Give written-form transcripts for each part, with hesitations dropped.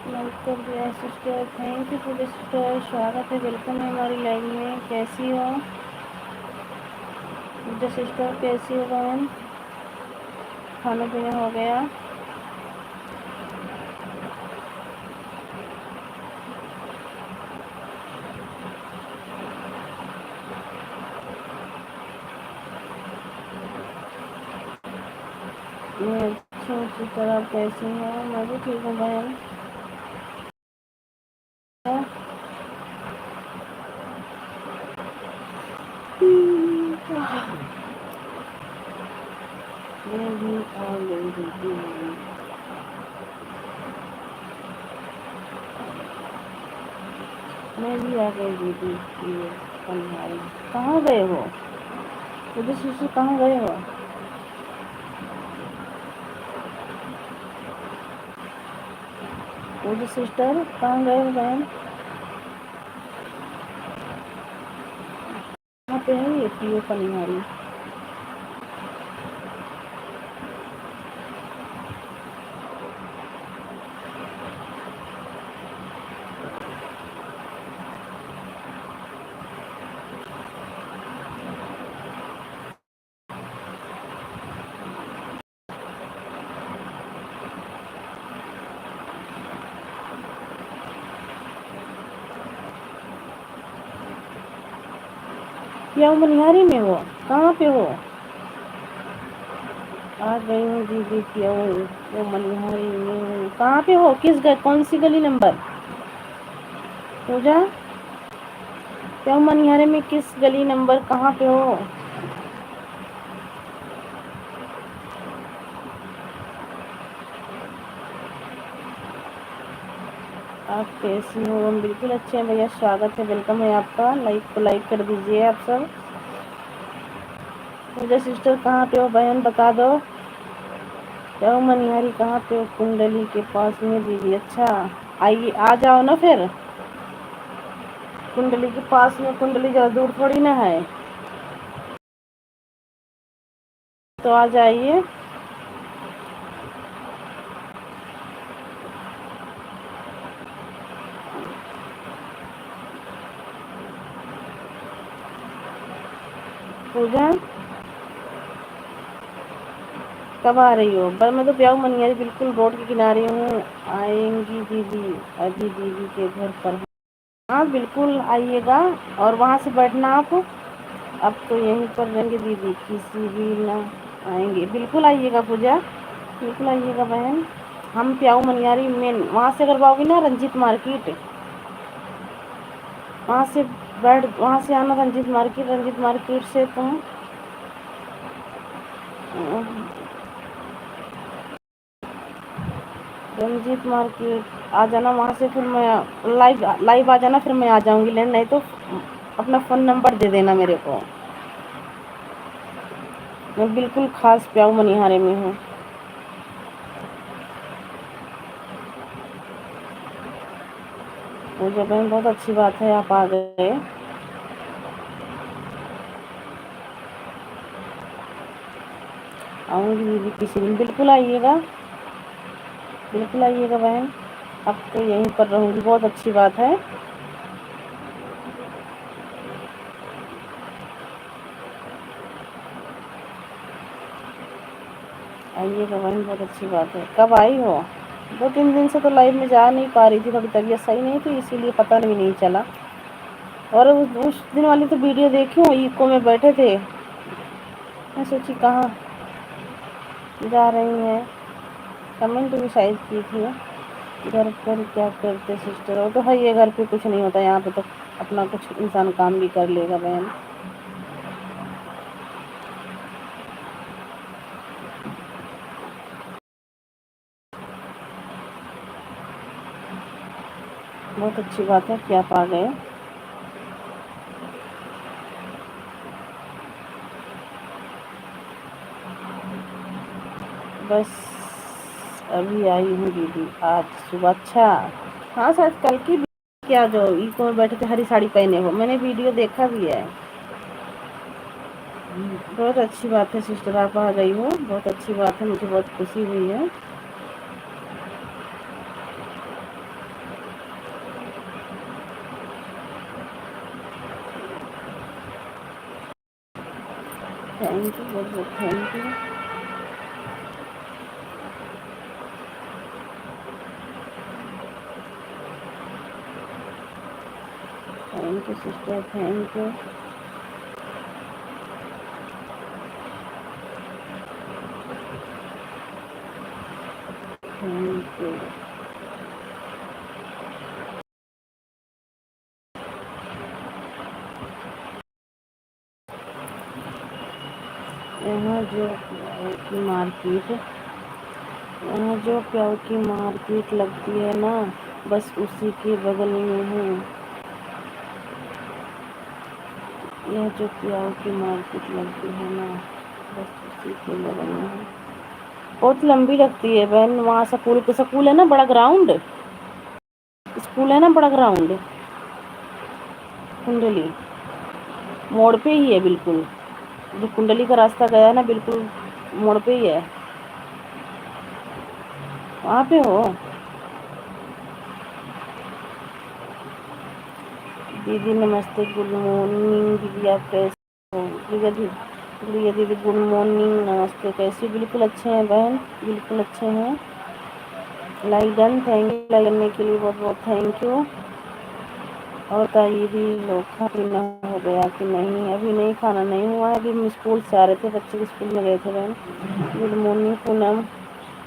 Like कर दिया sister, thank you for sister, स्वागत है, वेलकम है हमारी लाइव में। कैसी हो सिस्टर, कैसी हो बहन? खाना पीना हो गया? मैं अच्छी हूँ सिस्टर, आप कैसी हो? मैं भी ठीक हूँ बहन। मैं भी आ गई दीदी, मैं भी आ गई दीदी। ये कन्हाई कहाँ गए हो? मुझे शिशु कहाँ गए हो? मुझे सिस्टर कहाँ गए हो बहन? कहाँ पे है ये पीओ कन्हारी? क्या मनिहारी में हो? कहाँ पे हो? आ गई हूँ दीदी, क्या वो मनिहारी में हूँ। कहाँ पे हो? किस कौन सी गली नंबर? पूजा, क्या मनिहारी में किस गली नंबर, कहाँ पे हो? आप कैसी हो? हम बिल्कुल अच्छे हैं भैया, स्वागत है, वेलकम है आपका। लाइक को लाइक कर दीजिए आप सब। पूजा सिस्टर कहाँ पे हो बहन, बता दो। क्या मनिहारी कहाँ पे हो? कुंडली के पास में दीदी। अच्छा, आइए, आ जाओ ना फिर। कुंडली के पास में, कुंडली ज़्यादा दूर थोड़ी ना है, तो आ जाइए। पूजा कब आ रही हो? पर मैं तो प्याऊ मनिहारी बिल्कुल रोड के किनारे हूँ। आएंगी दीदी, अभी दीदी के घर पर हूँ। हाँ बिल्कुल आइएगा, और वहाँ से बैठना आप। अब तो यहीं पर रहेंगे दीदी, किसी भी ना आएंगे। बिल्कुल आइएगा पूजा, बिल्कुल आइएगा बहन। हम प्याऊ मनिहारी मेन, वहाँ से अगर आओगी ना रंजीत मार्केट, वहाँ से वहाँ से आना रंजीत मार्केट। रंजीत मार्केट से तुम रंजीत मार्केट आ जाना, वहाँ से फिर मैं लाइव लाइव आ जाना, फिर मैं आ जाऊँगी लेने। नहीं तो अपना फ़ोन नंबर दे देना मेरे को। मैं बिल्कुल खास प्याऊ मनिहारे में हूँ। मुझे बहन बहुत अच्छी बात है, आप आ गए। आऊँगी दीदी किसी दिन, बिल्कुल आइएगा, बिल्कुल आइएगा बहन। अब तो यहीं पर रहूँगी, बहुत अच्छी बात है। आइएगा बहन, बहुत अच्छी बात है। कब आई हो? 2-3 दिन से तो लाइव में जा नहीं पा रही थी, थोड़ी तबीयत सही नहीं थी, इसीलिए पता नहीं चला। और उस दिन वाली तो वीडियो देखी हूँ, इको में बैठे थे, मैं सोची कहाँ जा रही हैं। कमेंट भी शायद की थी। घर पर क्या करते सिस्टर? वो तो है, ये घर पे कुछ नहीं होता, यहाँ पे तो अपना कुछ इंसान काम भी कर लेगा बहन। बहुत अच्छी बात है कि आप आ गए। बस अभी आई हूँ दीदी, आज सुबह। अच्छा, हाँ शायद कल की क्या, जो इको में बैठे थे हरी साड़ी पहने हो, मैंने वीडियो देखा भी है। बहुत अच्छी बात है सिस्टर, आप आ गई हो, बहुत अच्छी बात है, मुझे बहुत खुशी हुई है। थैंक यू, बहुत बहुत thank you. Thank you sister, thank you. Thank you. यहाँ जो प्याऊ की मार्केट, यहाँ जो प्याऊ की मार्केट लगती है ना, बस उसी के बगल में है। यह जो प्याऊ की मार्केट लगती है ना, बस उसी के बगल में है। बहुत लंबी लगती है बहन। वहाँ स्कूल है ना, बड़ा ग्राउंड स्कूल है ना, बड़ा ग्राउंड। कुंडली मोड़ पे ही है बिल्कुल। जो कुंडली का रास्ता गया है ना, बिल्कुल मोड़ पे ही है। वहाँ पे हो दीदी? नमस्ते, गुड मॉर्निंग दीदी, आप कैसे हो? प्रिया दीदी, प्रिया दीदी गुड मॉर्निंग, नमस्ते, कैसी? बिल्कुल अच्छे हैं बहन, बिल्कुल अच्छे हैं। Like done, thank you like करने के लिए, बहुत बहुत थैंक यू। और बताइए भी लोग खा पीना हो गया कि नहीं? अभी नहीं, खाना नहीं हुआ है। अभी हम स्कूल से आ रहे थे, बच्चे के स्कूल में गए थे बहन। Good morning Poonam.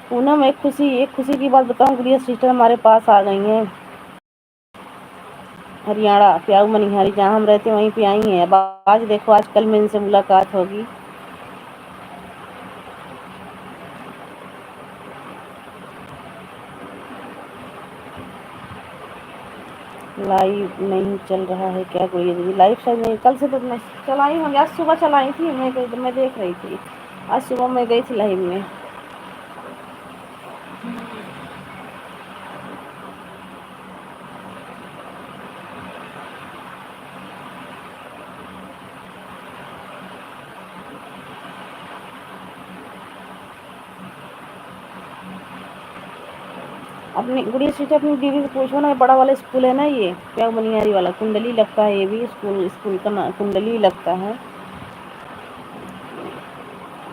पूनम, एक खुशी की बात बताऊं, गुड़िया सिस्टर हमारे पास आ गई हैं। हरियाणा प्याऊ मनिहारी, जहाँ हम रहते वहीं पे आई हैं। अब आज देखो, आज कल में इनसे मुलाकात होगी। लाइव नहीं चल रहा है क्या गुड़िया दीदी? लाइव शायद नहीं, कल से तो मैं चलाई हूँ। आज सुबह चलाई थी, मैं देख रही थी। आज सुबह मैं गई थी लाइव में। अपनी गुड़िया सिस्टर, अपनी दीदी से पूछो ना, बड़ा वाला स्कूल है ना ये प्याऊ मनिहारी वाला, कुंडली लगता है। ये भी स्कूल का ना कुंडली लगता है।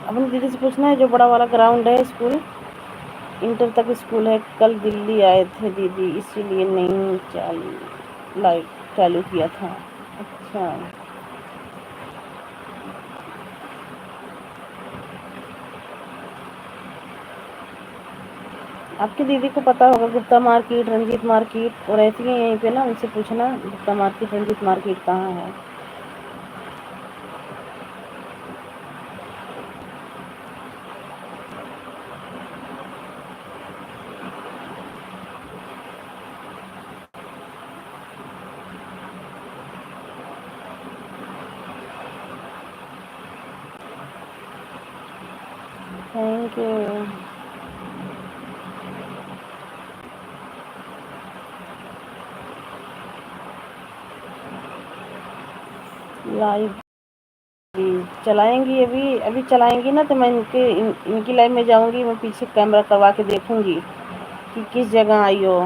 अपनी दीदी से पूछना है, जो बड़ा वाला ग्राउंड है स्कूल, इंटर तक स्कूल है। कल दिल्ली आए थे दीदी, इसीलिए नहीं लाइव चालू किया था। अच्छा, आपकी दीदी को पता होगा, गुप्ता मार्केट, रंजीत मार्केट, वो रहती है यहीं पे ना, उनसे पूछना गुप्ता मार्केट, रंजीत मार्केट कहाँ है। Thank you. लाइव चलाएंगी, अभी अभी चलाएंगी ना, तो मैं इनकी लाइव में जाऊंगी। मैं पीछे कैमरा करवा के देखूंगी कि किस जगह आई हो।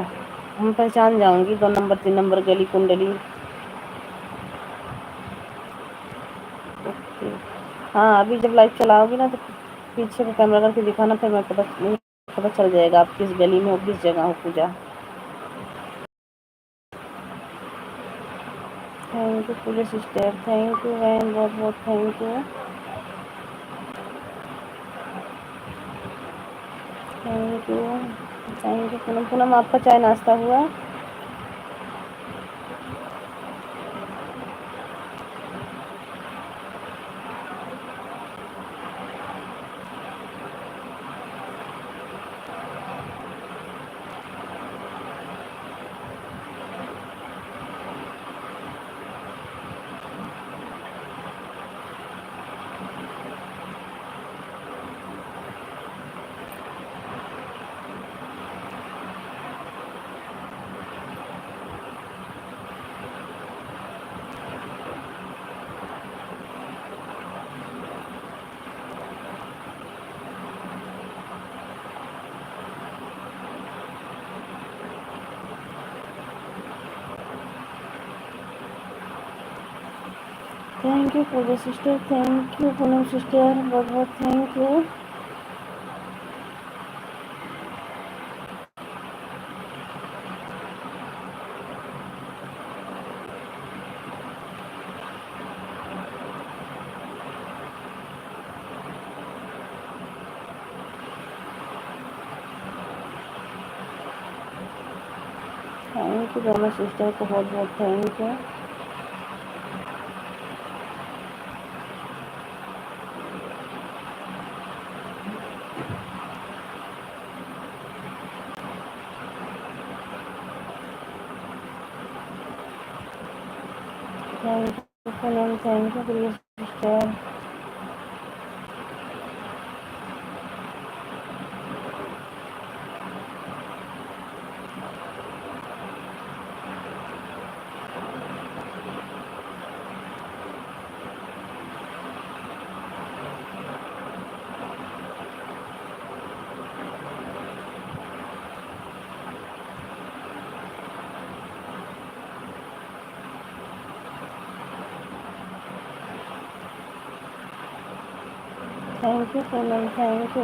हम पहचान जाऊंगी, 2 नंबर 3 नंबर गली कुंडली। ओके, हाँ, अभी जब लाइव चलाओगी ना, तो पीछे का कैमरा करके दिखाना, फिर मैं पता चल जाएगा आप किस गली में हो, किस जगह हो Pooja. Thank you Pooja sister, thank you बहन, बहुत बहुत thank you. Thank you, thank you Poonam. Poonam, आपका चाय नाश्ता हुआ? Thank you Pooja sister, thank you Poonam sister, बहुत बहुत थैंक यू। थैंक यू दोनों सिस्टर को बहुत बहुत thank you. Thank you Poonam, thank you Priya sister. Thank you Poonam, thank you.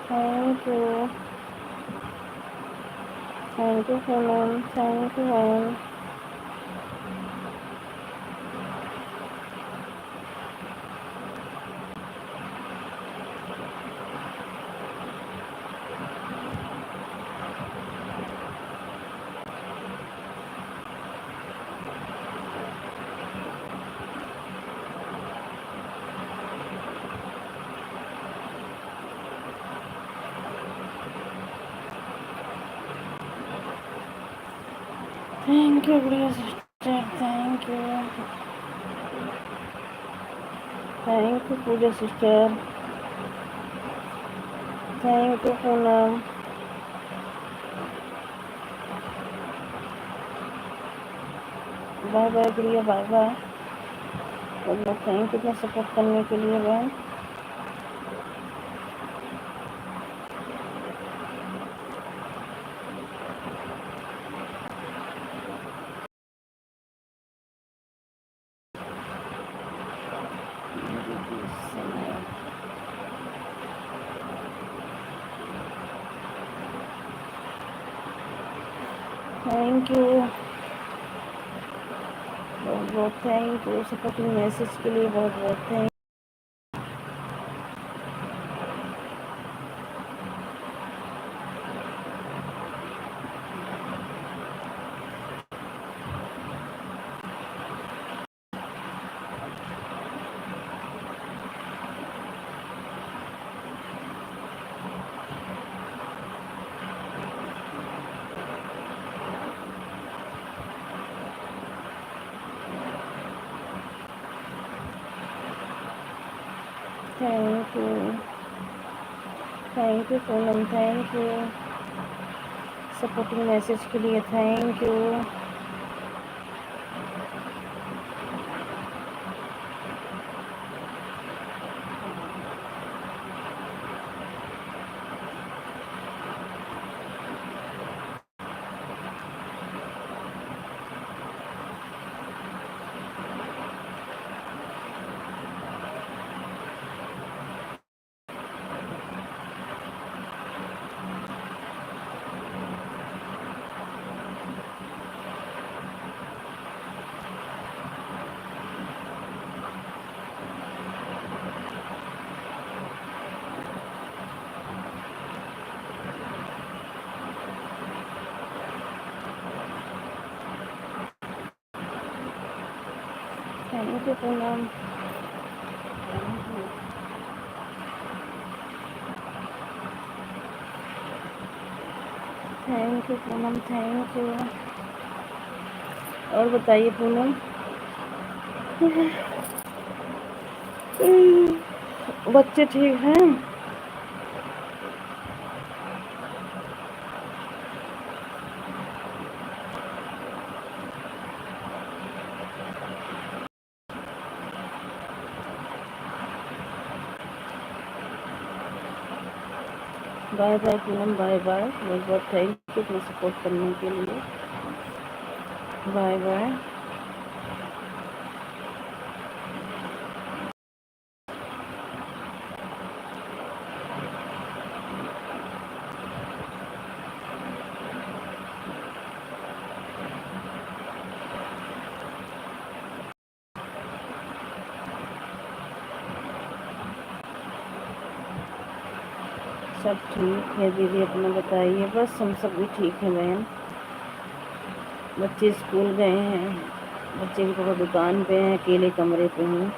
Thank you, thank you Poonam, thank you ma'am. Thank you Priya sister, thank you. Thank you Pooja sister, thank you Poonam. Bye bye Priya, bye bye. बहुत बहुत thank you इतना support करने के लिए बहन। Thank you, बहुत बहुत thank you supporting message के लिए, बहुत बहुत thank. Thank you Poonam, thank you supporting message के लिए, thank you. Thank you Poonam, thank you Poonam, thank you. और बताइए पूनम, बच्चे ठीक हैं? Bye bye Poonam, bye bye, बहुत बहुत थैंक यू इतना सपोर्ट करने के लिए। बाय बाय। सब ठीक है दीदी, अपना बताइए। बस हम सब भी ठीक है बहन। बच्चे स्कूल गए हैं, बच्चे भी थोड़ा दुकान पे हैं, अकेले कमरे पे हूँ।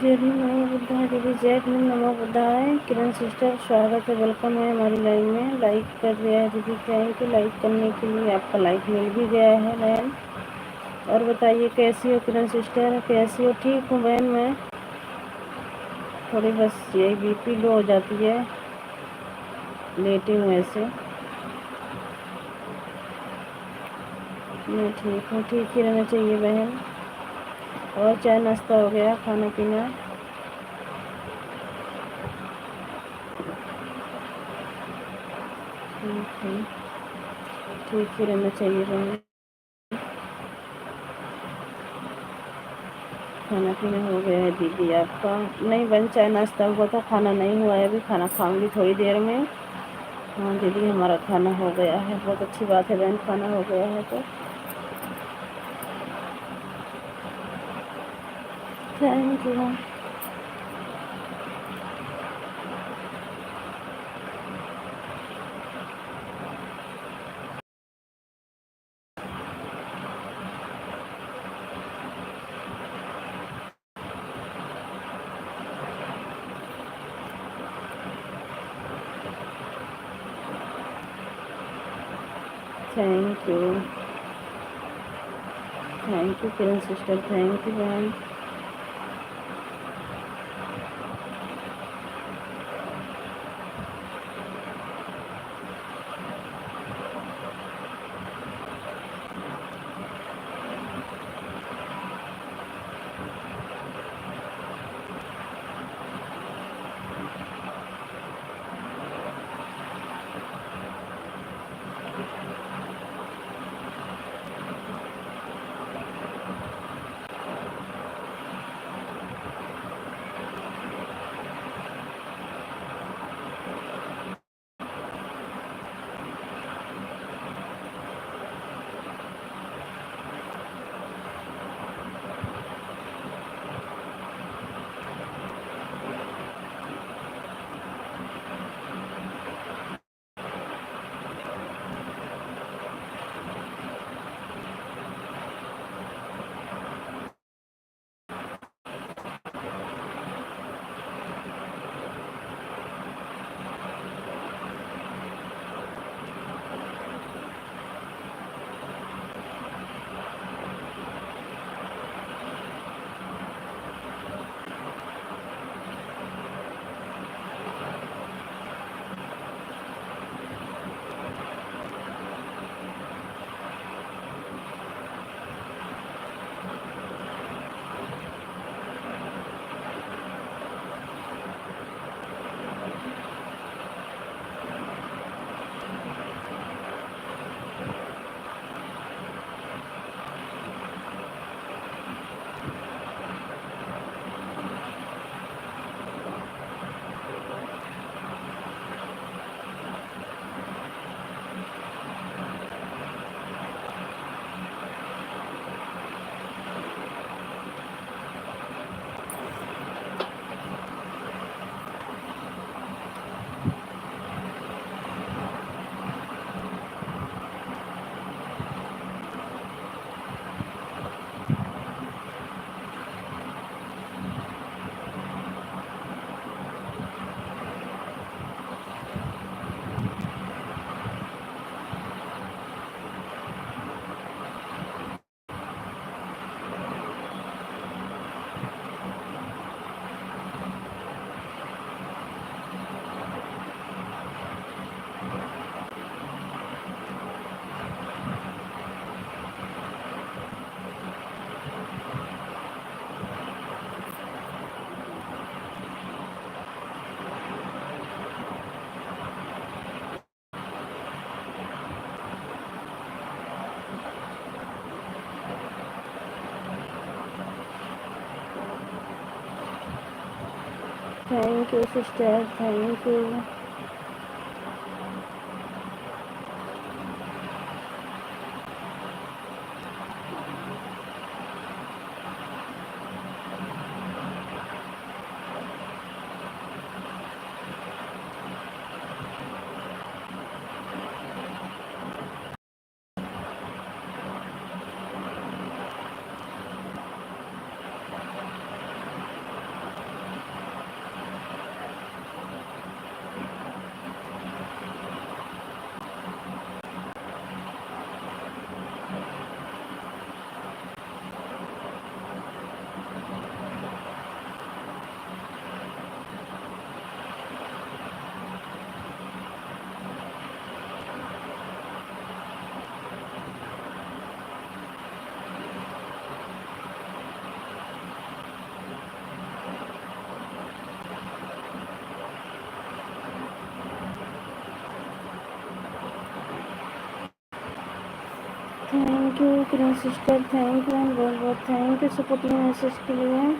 जय भीम नमो बुद्धाय दीदी, जय भीम नमो बुद्धाय। किरण सिस्टर स्वागत है, वेलकम है हमारी लाइव में। लाइक कर दिया है दीदी, थैंक यू लाइक करने के लिए, आपका लाइक मिल भी गया है बहन। और बताइए कैसी हो किरण सिस्टर, कैसी हो? ठीक हूँ बहन मैं, थोड़ी बस यही बीपी लो हो जाती है, लेटी हूँ ऐसे। मैं ठीक हूँ, ठीक ही रहना चाहिए बहन। और चाय नाश्ता हो गया, खाना पीना? ठीक है, ठीक ही रहना चाहिए बहन। खाना पीना हो गया है दीदी आपका? नहीं बहन, चाय नाश्ता हुआ था, खाना नहीं हुआ है अभी, खाना खाऊंगी थोड़ी देर में। हाँ दीदी हमारा खाना हो गया है, बहुत अच्छी बात है बहन, खाना हो गया है तो thank you. Thank you Kiran sister, thank you बहन। Thank you sister, thank you. Thank you Kiran sister, thank you and बहुत बहुत थैंक यू सपोर्टिंग मैसेज के लिए।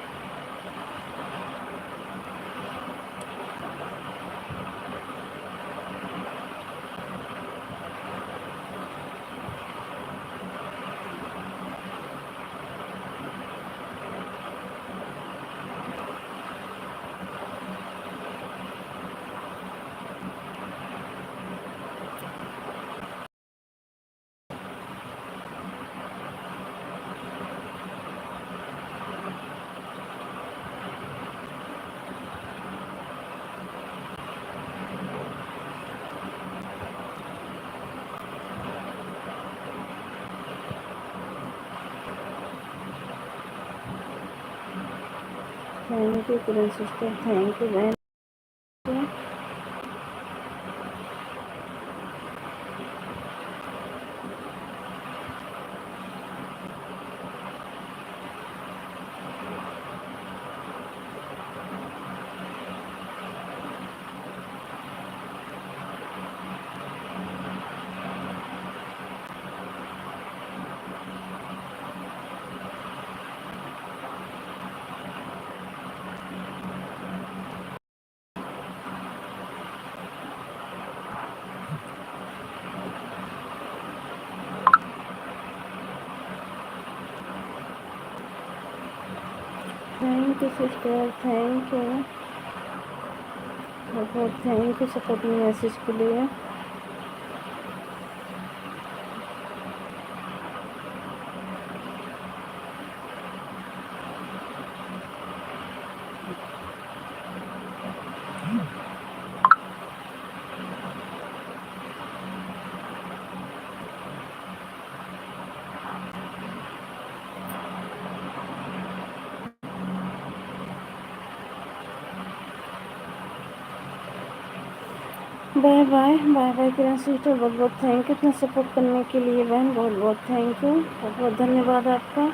Thank you Kiran sister, thank you बहन। Thank you sister, thank you बहुत, thank you supporting message के लिए। Bye bye, bye bye Kiran sister, बहुत बहुत थैंक यू इतना सपोर्ट करने के लिए बहन, बहुत बहुत थैंक यू, बहुत बहुत धन्यवाद आपका।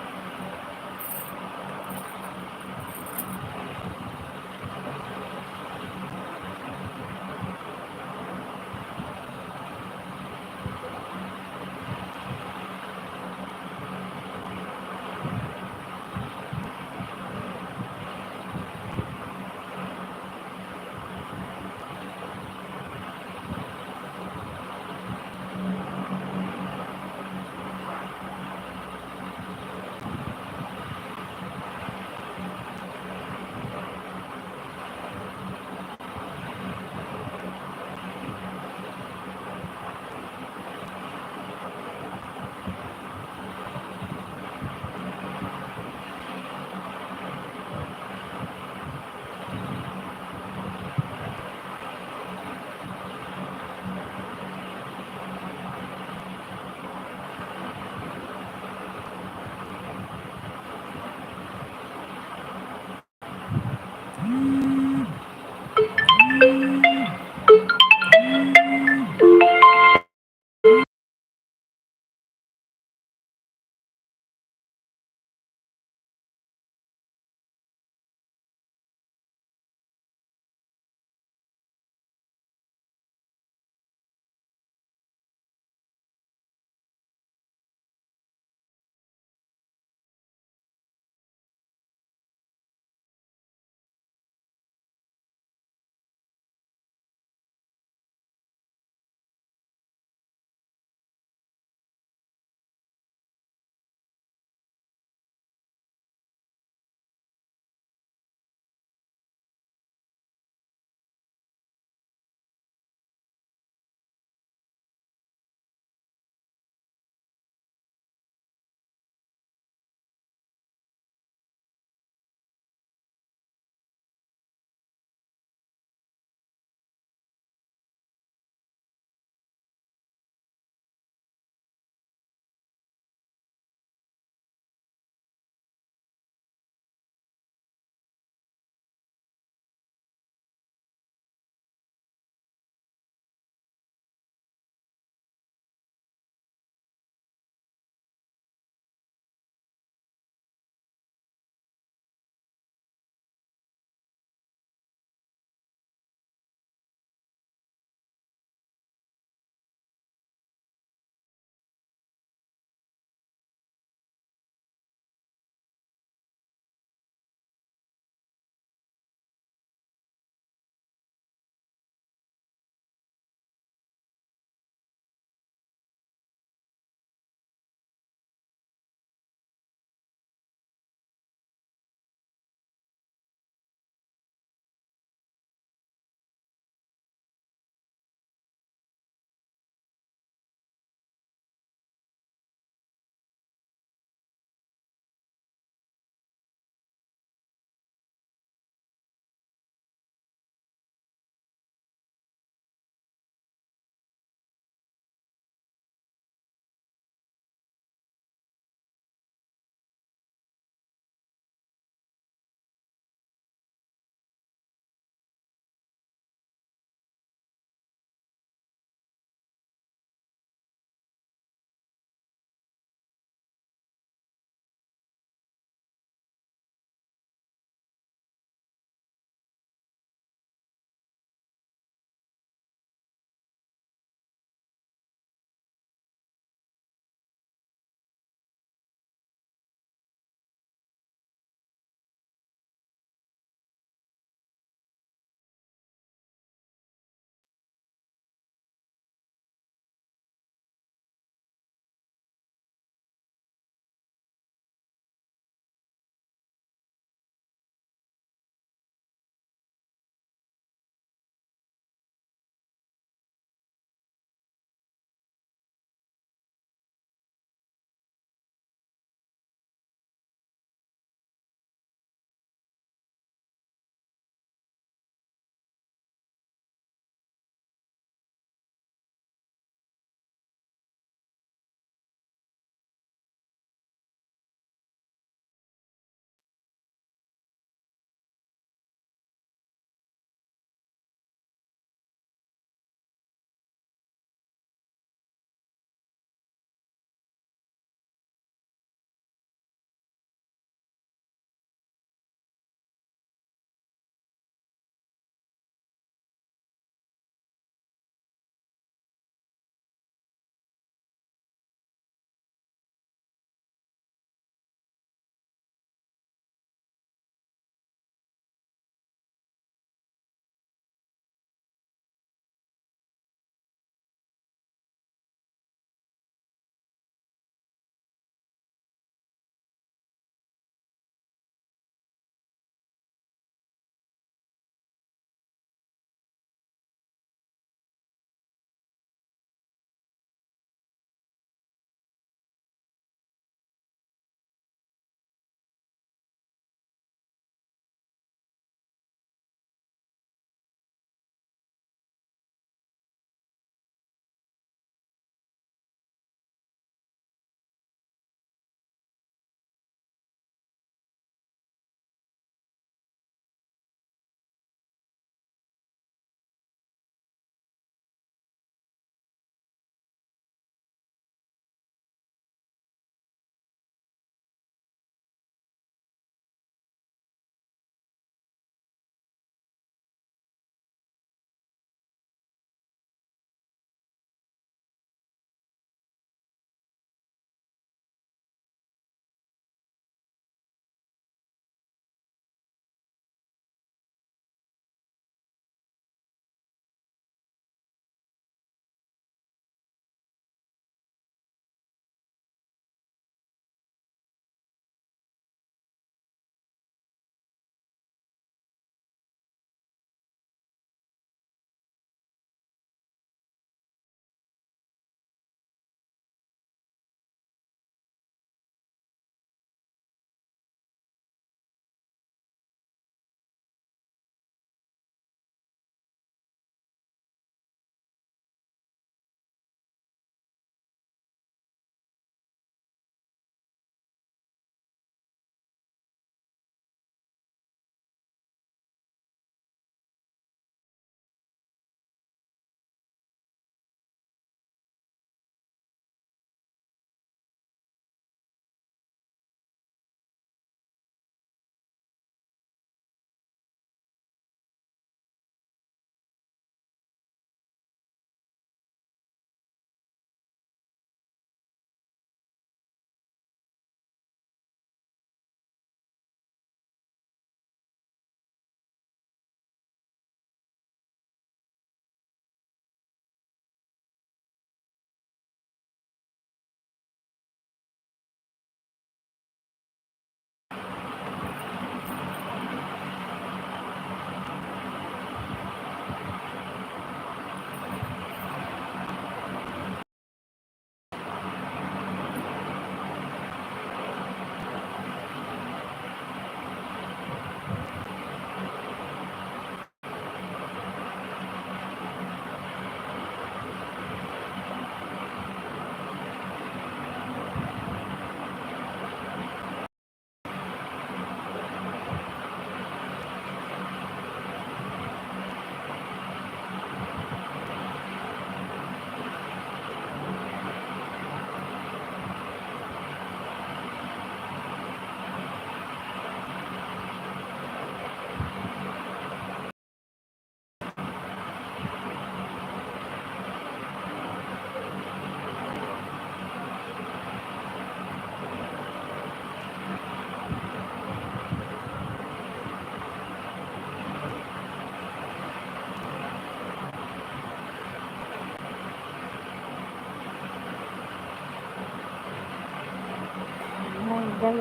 एकदम।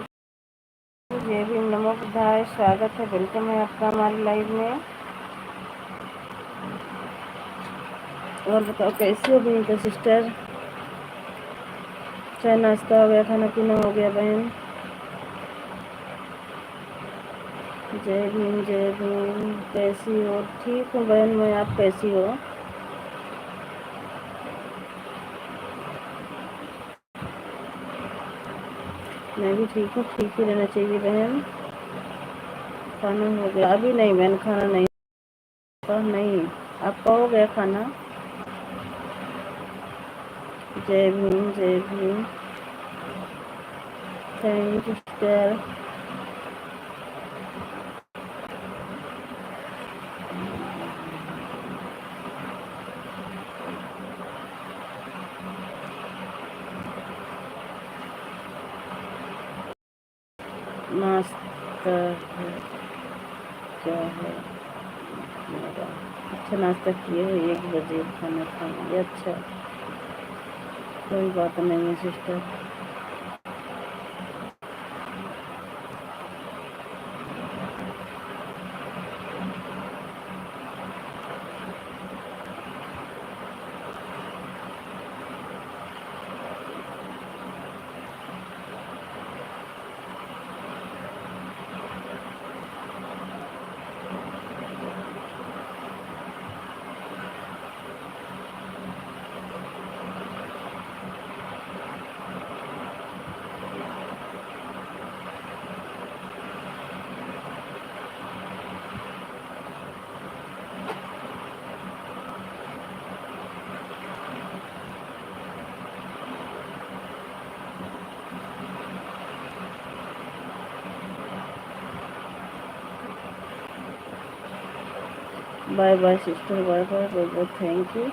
जय भीम, नमो बुद्धाय, स्वागत है, वेलकम है आपका हमारे लाइव में। और बताओ कैसी हो बहन? तो सिस्टर, चाय नाश्ता हो गया, खाना पीना हो गया बहन? जय भीम जय भीम। कैसी हो? ठीक हूँ बहन मैं, आप कैसी हो? मैं भी ठीक हूँ, ठीक ही रहना चाहिए बहन। खाना हो गया? अभी नहीं बहन, खाना नहीं। नहीं, आपका हो गया खाना? जय भीम जय भीम। Thank you sister. नाश्ता है? क्या है मेरा? अच्छा, नाश्ता किए हो? 1 बजे खाना खाएंगे? अच्छा, कोई बात नहीं है sister. Bye bye sister, bye bye, बहुत बहुत थैंक यू।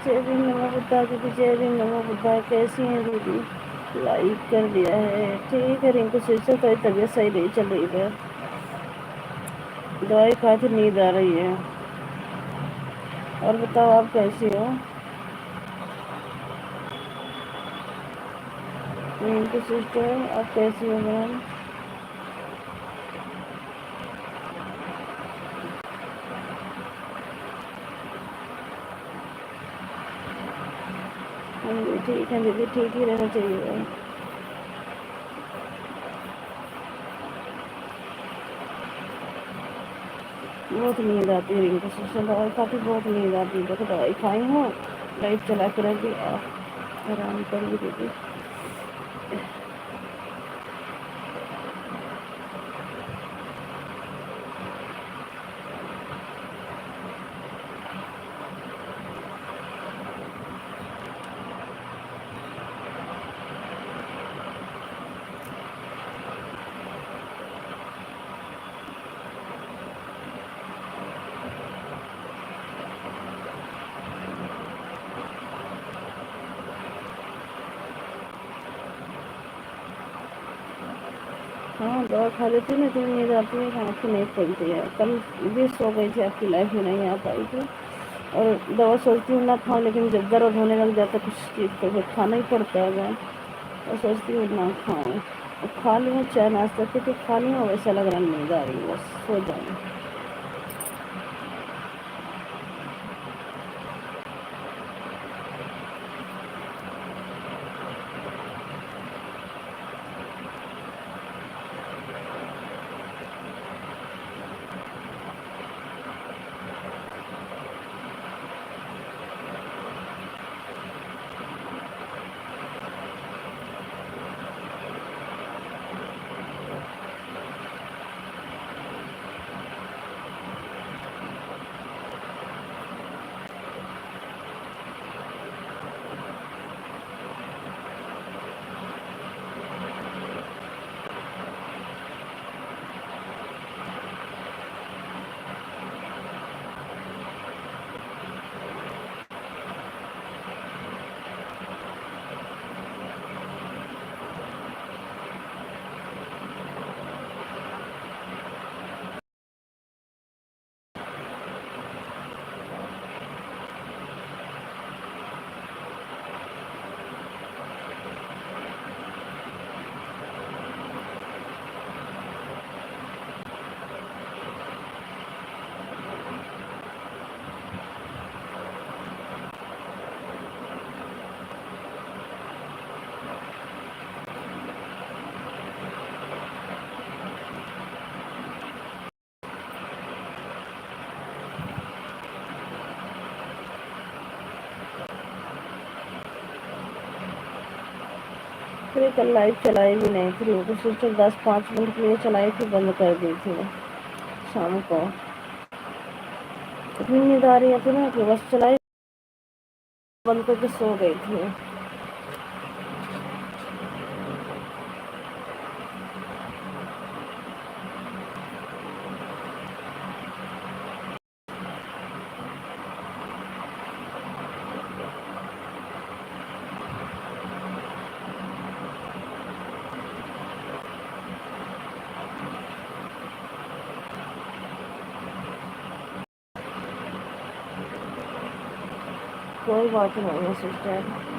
जय भीम नमो बुद्धा दीदी, जय भीम नमो बुद्धा। कैसी हैं दीदी? लाइक कर दिया है, ठीक है। रिंकू सिस्टर तो तबीयत सही नहीं चल रही है, दवाई खा के नींद आ रही है। और बताओ आप कैसी हो? रिंकू सिस्टर आप कैसी हो मैम? हम भी ठीक है दीदी, ठीक ही रहना चाहिए। बहुत नींद आती है रिंकू सिस्टर, दवाई खाती बहुत नींद आती है। देखो दवाई खाई हूँ, लाइट चला कर अभी आराम कर भी दीदी। हाँ दवा खा लेती ना तो नींद आती है, आँखें नहीं खुलती है। कल भी सो गई थी, आपकी लाइफ में नहीं आ पाई थी। और दवा सोचती हूँ ना खाऊं, लेकिन जब दर्द होने लग जाता कुछ चीज़ तो फिर खाना ही पड़ता है मैं। और सोचती हूँ ना खाऊं, खा लूँ चाय नाश्ता की तो खा लूँ, वैसा लग रहा नींद आ रही है, बस सो जाऊँ। फिर कल लाइट चलाई भी नहीं थी, वो सिस्टर 10-5 मिनट के लिए चलाई थी, बंद कर दी थी शाम को। इतनी नींद आ रही थी ना कि बस चलाई बंद करके सो गई थी। कोई बात नहीं है sister.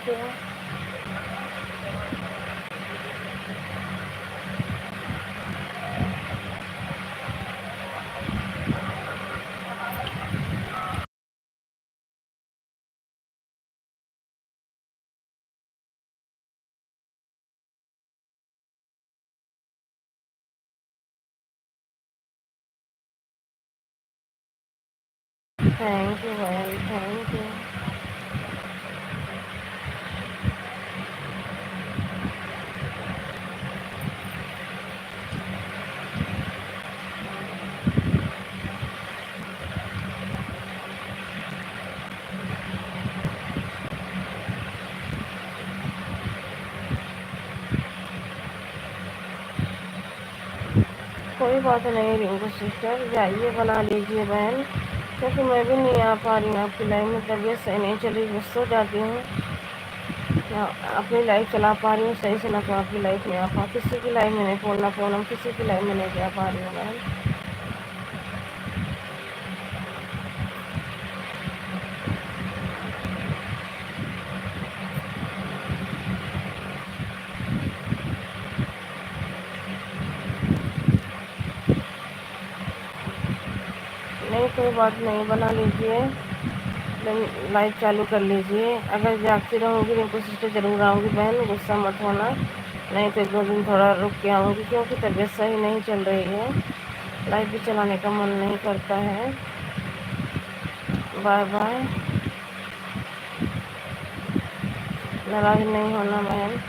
Thank you. Thank you भाई, थैंक यू। कोई बात नहीं रिंकू सिस्टर, जाइए बना लीजिए बहन, क्योंकि मैं भी नहीं आ पा रही हूँ आपकी लाइफ में, तबीयत सही नहीं चली, बस सो जाती हूँ ना, अपनी लाइफ चला पा रही हूँ सही से, ना तो आपकी लाइफ में आ पा, किसी की लाइफ में नहीं फोन, ना फोन हम किसी की लाइफ में नहीं जा पा रही हूँ बहन। नहीं कोई बात नहीं, बना लीजिए, लाइव चालू कर लीजिए। अगर जागती रहूँगी रिंकू सिस्टर ज़रूर आऊँगी बहन, गुस्सा मत होना, नहीं तो एक दो दिन थोड़ा रुक के आऊँगी, क्योंकि तबीयत सही नहीं चल रही है, लाइव भी चलाने का मन नहीं करता है। बाय बाय, नाराज़ नहीं होना बहन।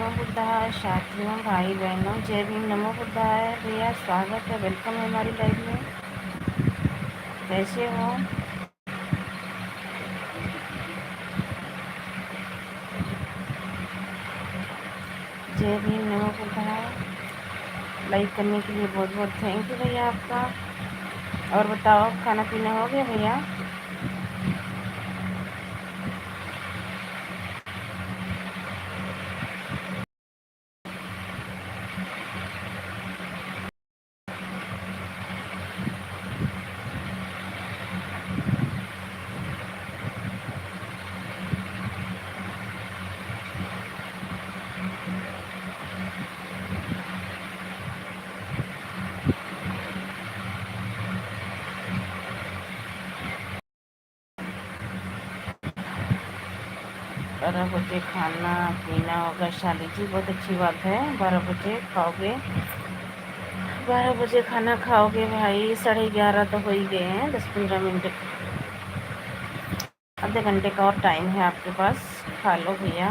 नमो बुद्धाय। साथियों, भाई बहनों, जय भीम, नमो बुद्धाय। भैया स्वागत है, वेलकम है हमारी लाइफ में। कैसे हो? जय भीम, नमो बुद्धाय। लाइक करने के लिए बहुत बहुत थैंक यू भैया आपका। और बताओ, खाना पीना हो गया भैया? बारह बजे खाना पीना होगा शाली जी, बहुत अच्छी बात है। 12 बजे खाओगे? 12 बजे खाना खाओगे भाई? 11:30 तो हो ही गए हैं। 10-15 मिनट, आधे घंटे का और टाइम है आपके पास। खा लो भैया।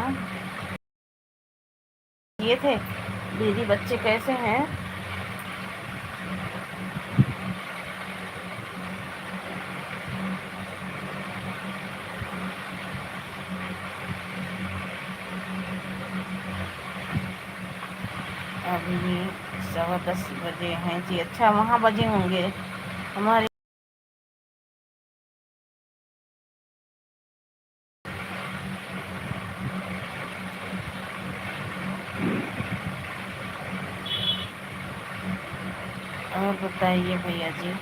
ये थे दीदी, बच्चे कैसे हैं? अभी 10:15 बजे हैं जी। अच्छा, वहाँ बजे होंगे हमारे। और बताइए भैया जी।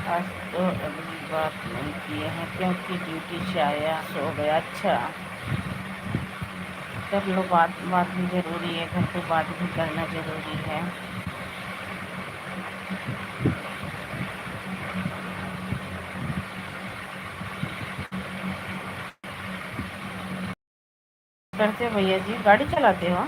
आज तो अभी बात नहीं किए हैं क्योंकि ड्यूटी से आया, सो गया। अच्छा, कर लो बात। बात भी ज़रूरी है, घर पे बात भी करना ज़रूरी है। करते हो भैया जी? गाड़ी चलाते हो?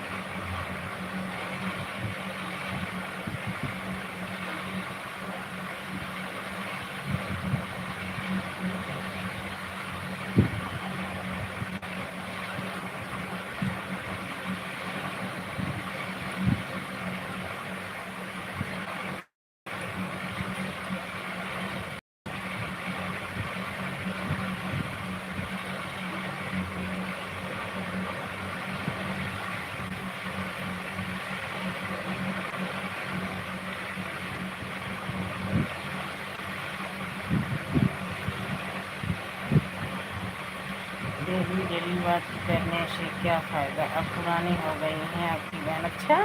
डेली डेली बात करने से क्या फ़ायदा? अब पुरानी हो गई हैं आपकी बहन। अच्छा,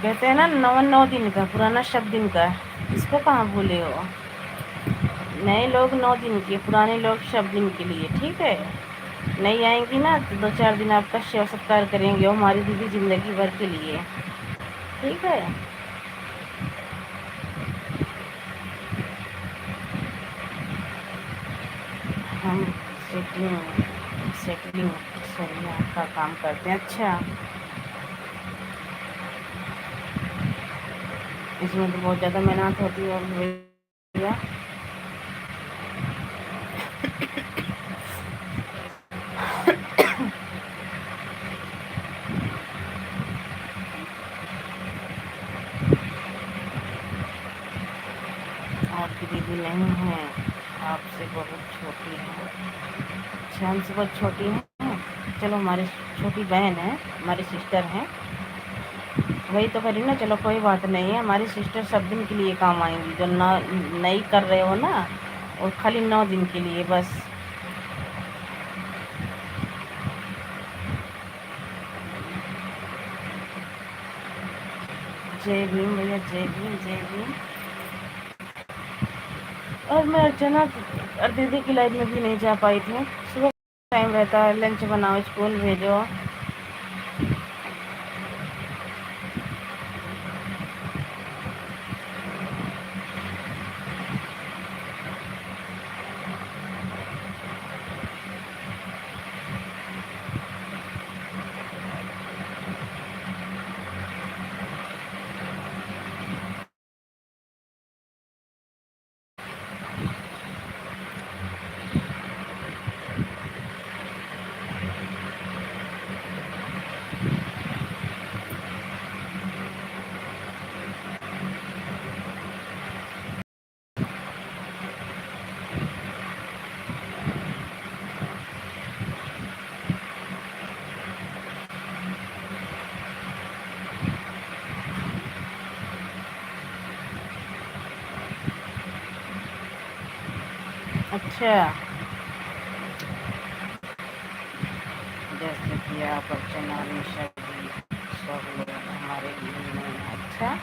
कहते हैं ना, 9 दिन का पुराना शब्द दिन का। इसको कहाँ भूले हो? नए लोग 9 दिन के, पुराने लोग शब्द दिन के लिए। ठीक है, नहीं आएंगी ना तो 2-4 दिन आपका सेवा सत्कार करेंगे, वो हमारी दीदी जिंदगी भर के लिए। ठीक है। हम सेटलिंग सेटलिंग सरिया का काम करते हैं। अच्छा, इसमें तो बहुत ज़्यादा मेहनत होती है भैया। आपकी दीदी नहीं है, आपसे बहुत छोटी है। अच्छा, हमसे बहुत छोटी है? चलो, हमारी छोटी बहन है, हमारी सिस्टर हैं। वही तो करी ना। चलो, कोई बात नहीं है, हमारी सिस्टर सब दिन के लिए काम आएंगी। जो नई कर रहे हो ना, और खाली 9 दिन के लिए बस। जय भीम भैया, जय भीम, जय भीम। और मैं अर्चना और दीदी की लाइफ में भी नहीं जा पाई थी। सुबह टाइम रहता है, लंच बनाओ, स्कूल भेजो। अच्छा, जैसे कि आप अर्चना निशा जी सब लोग हमारे लिए में। अच्छा,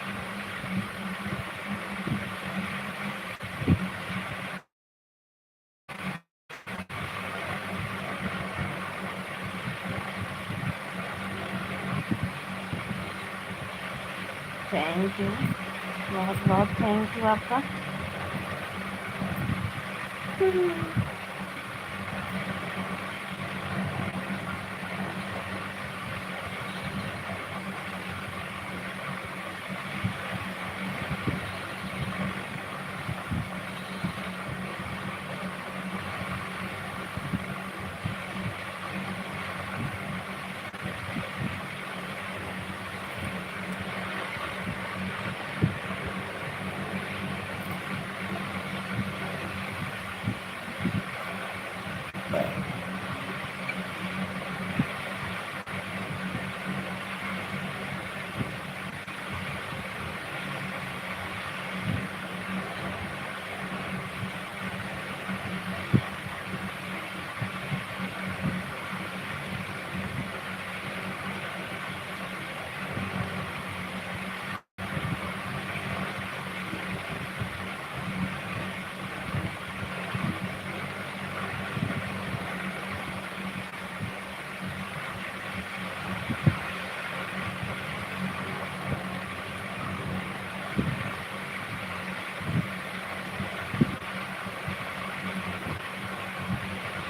थैंक यू, बहुत बहुत थैंक यू आपका।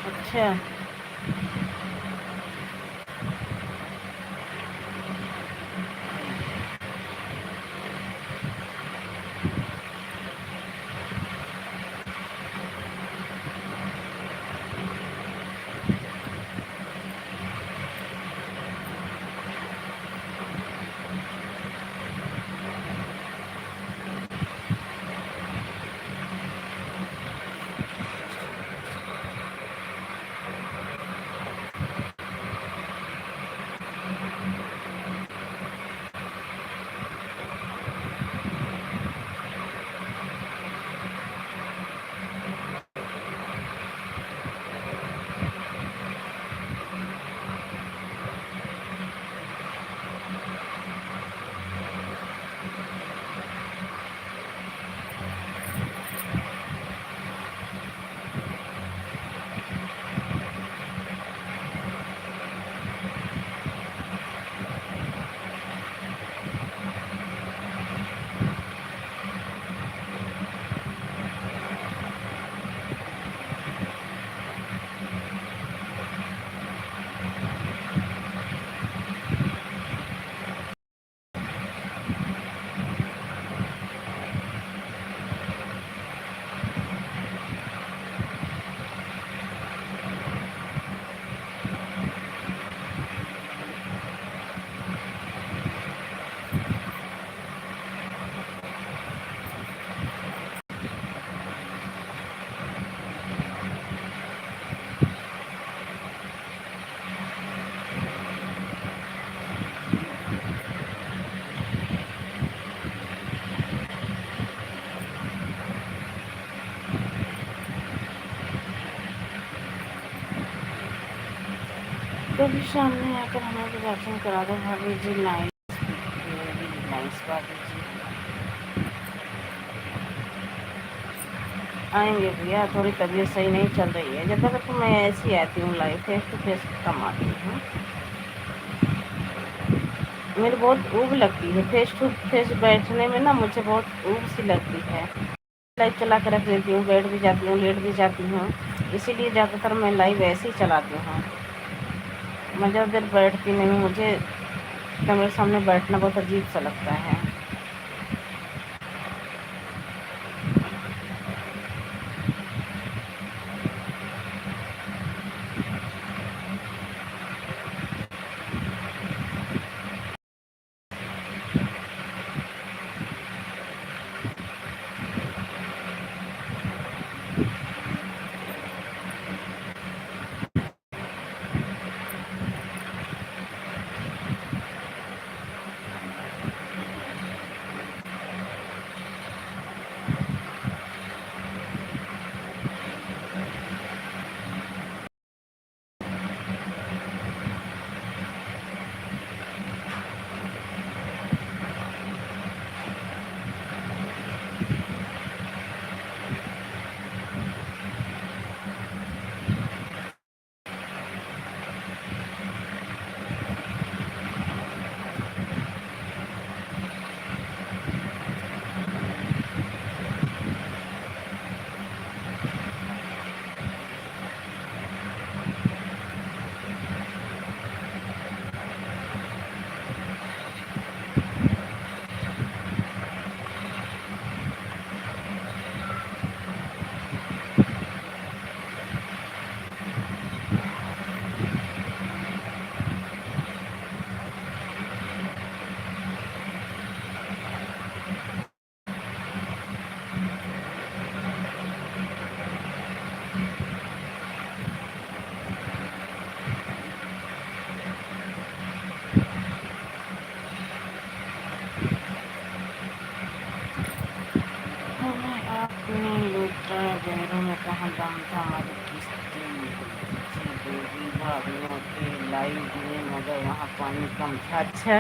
अच्छा, तो भी सामने आकर हमें भी दर्शन करा दो भाभी जी। नाइस, वेरी नाइस भाभी जी। आएंगे भैया, थोड़ी तबीयत सही नहीं चल रही है, जब तक तो मैं ऐसी आती हूँ लाइव फेस टू फेस कम आती हूँ। मेरी बहुत ऊब लगती है फेस टू फेस बैठने में ना, मुझे बहुत ऊब सी लगती है। लाइव चला कर रख देती हूँ, बैठ भी जाती हूँ, लेट भी जाती हूँ, इसीलिए ज़्यादातर मैं लाइव ऐसे ही चलाती हूँ। मैं ज़्यादा देर बैठती नहीं हूँ, मुझे कैमरे सामने बैठना बहुत अजीब सा लगता है। लाइव में, मगर वहाँ पानी कम था। अच्छा।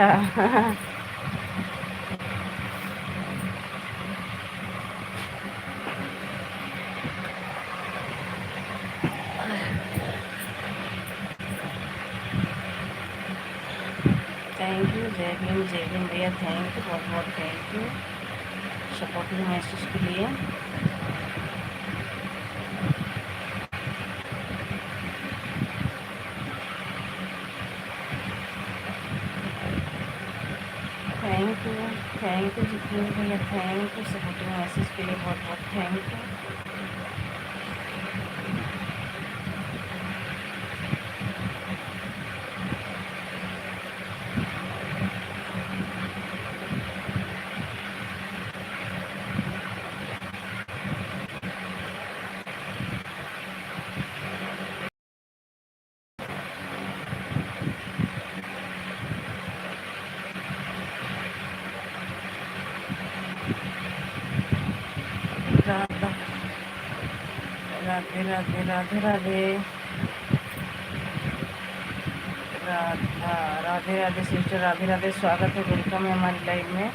थैंक यू जय भीम भैया, थैंक यू, बहुत बहुत थैंक यू सपोर्टिंग मैसेज के लिए। थैंक यू जितेंद्र भैया, थैंक यू सपोर्टिंग मैसेज के लिए, बहुत बहुत thank you. Radha Radhe Radhe Radhe Radhe Radha Radhe Radhe sister, Radhe Radhe, स्वागत है, वेलकम है हमारी लाइव में।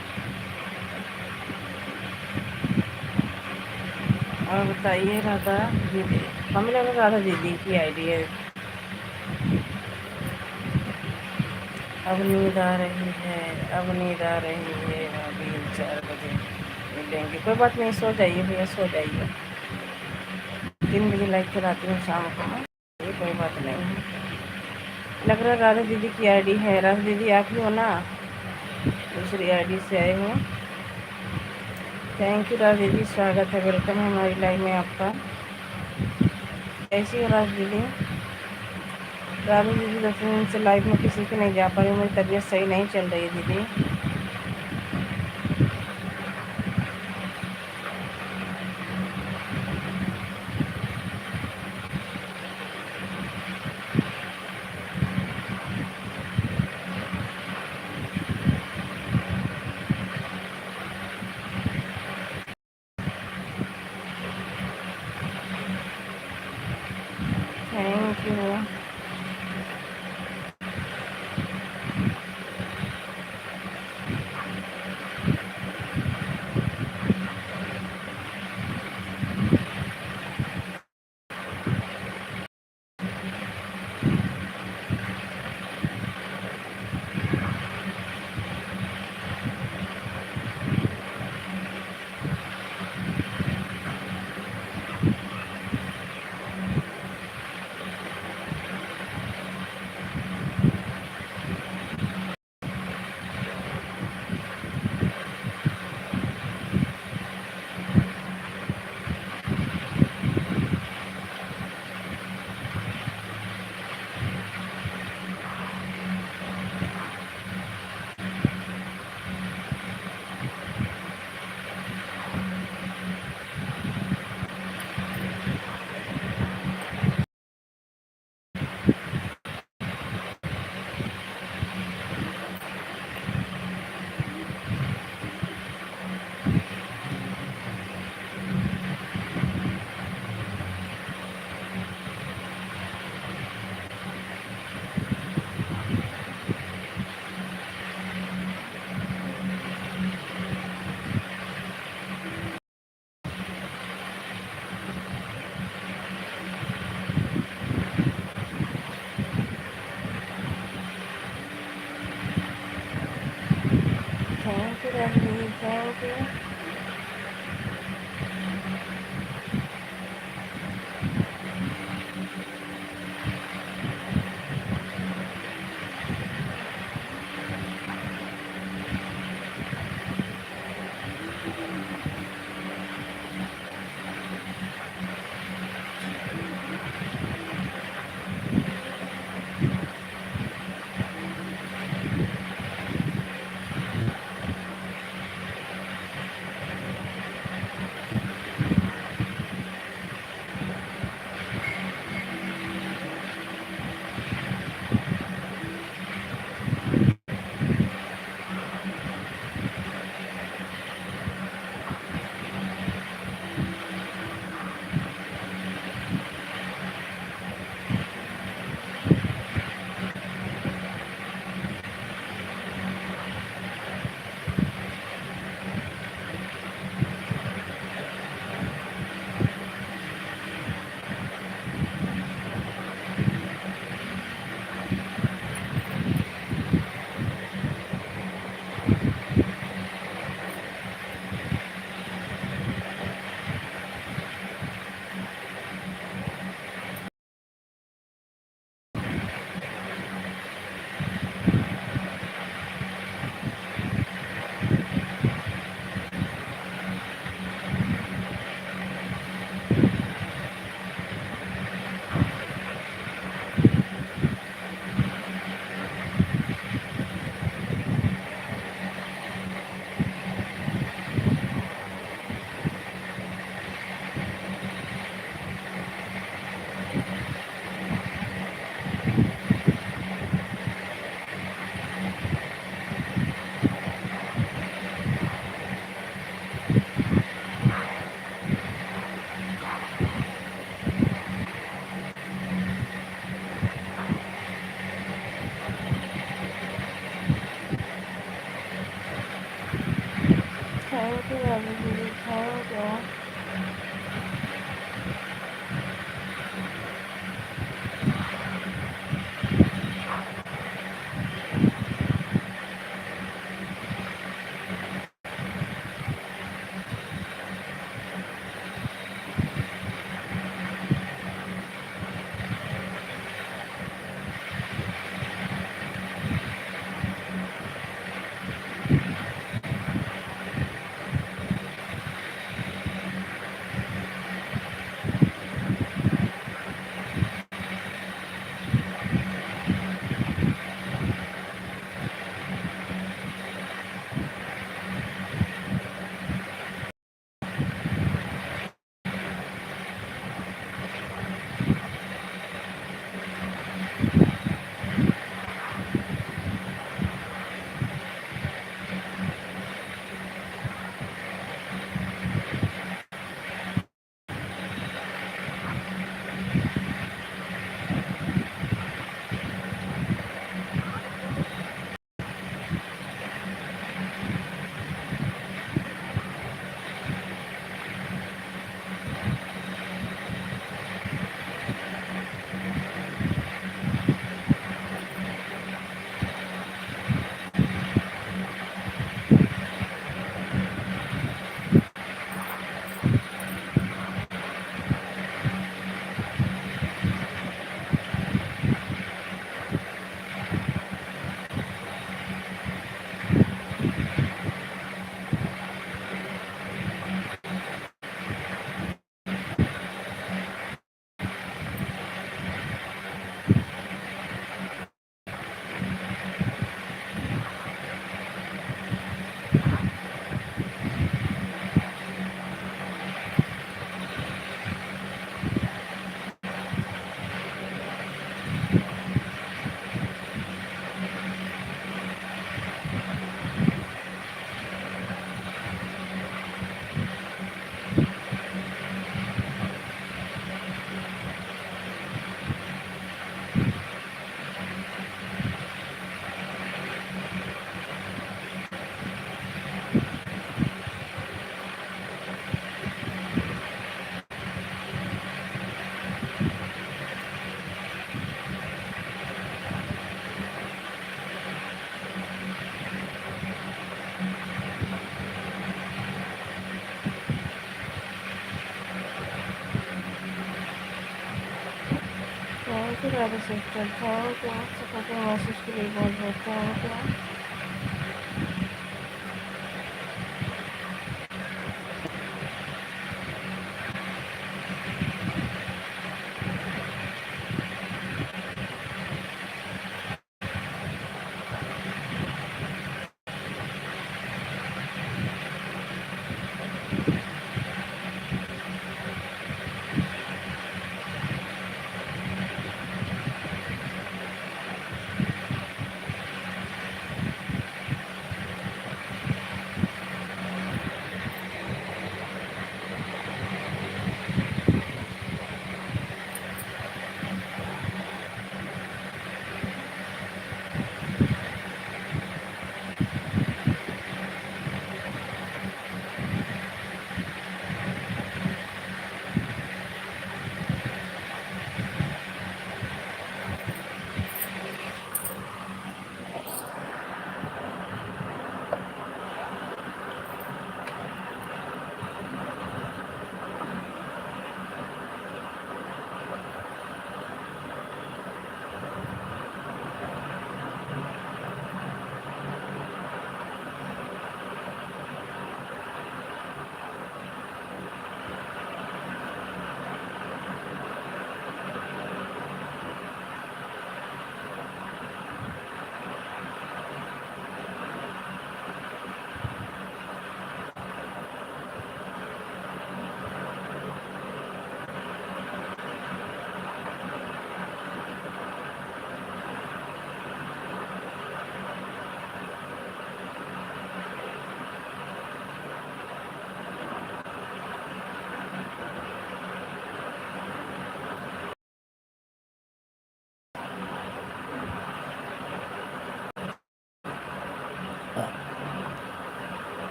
और बताइए राधा दीदी, हमें लगा राधा दीदी की आईडी है। अब नींद आ रही है, अब नींद आ रही है, अभी 4 बजे मिलेंगे। कोई बात नहीं, सो जाइए भैया, सो जाइए। 3 बजे लाइव चलाती हूँ शाम को मैं, ये कोई बात नहीं है। लग रहा है राधा दीदी की आईडी है। राधा दीदी आप ही हो ना, दूसरी आईडी से आए हो। थैंक यू राधा दीदी, स्वागत है, वेलकम है हमारी लाइव में आपका। कैसी हो राधा दीदी? राधा दीदी 10 दिन से लाइव में किसी के नहीं जा पा रही, मेरी तबीयत सही नहीं चल रही है दीदी। Thank you. Thank you Radha दीदी, thank you. Thank you Radha sister, thank you supporting message के लिए बहुत बहुत thank you.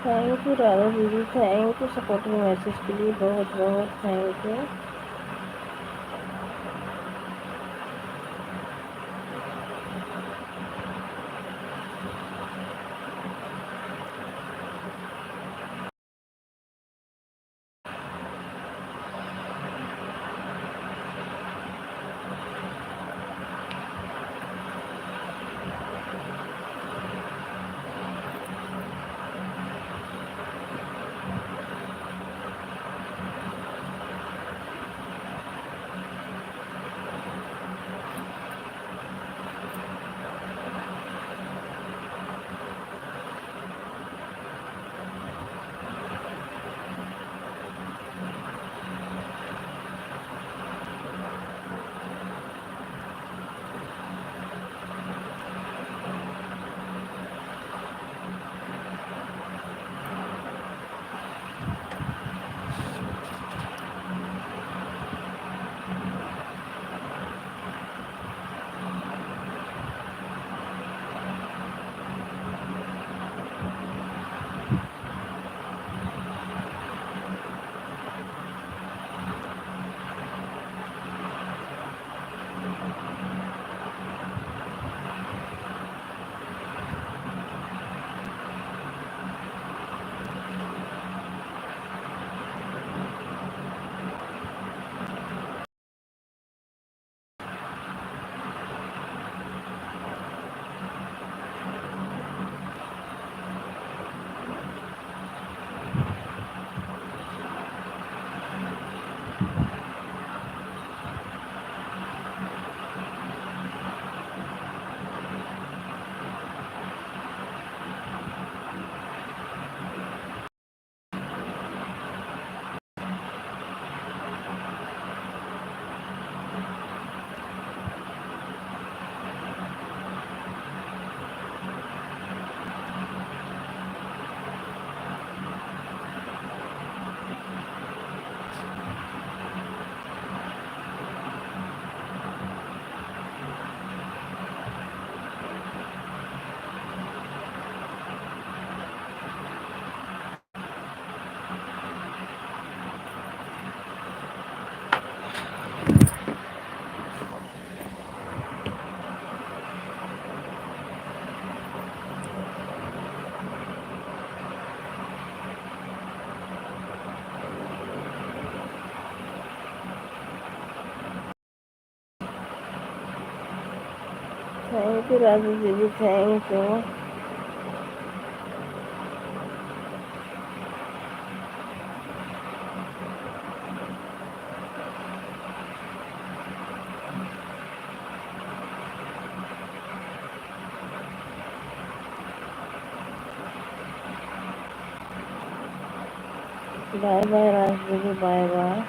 Thank you Radha दीदी, थैंक यू सपोर्टिंग मैसेज के लिए, बहुत बहुत thank you. Thank you Raju दीदी, thank you. Bye bye Raj दीदी, बाय बाय।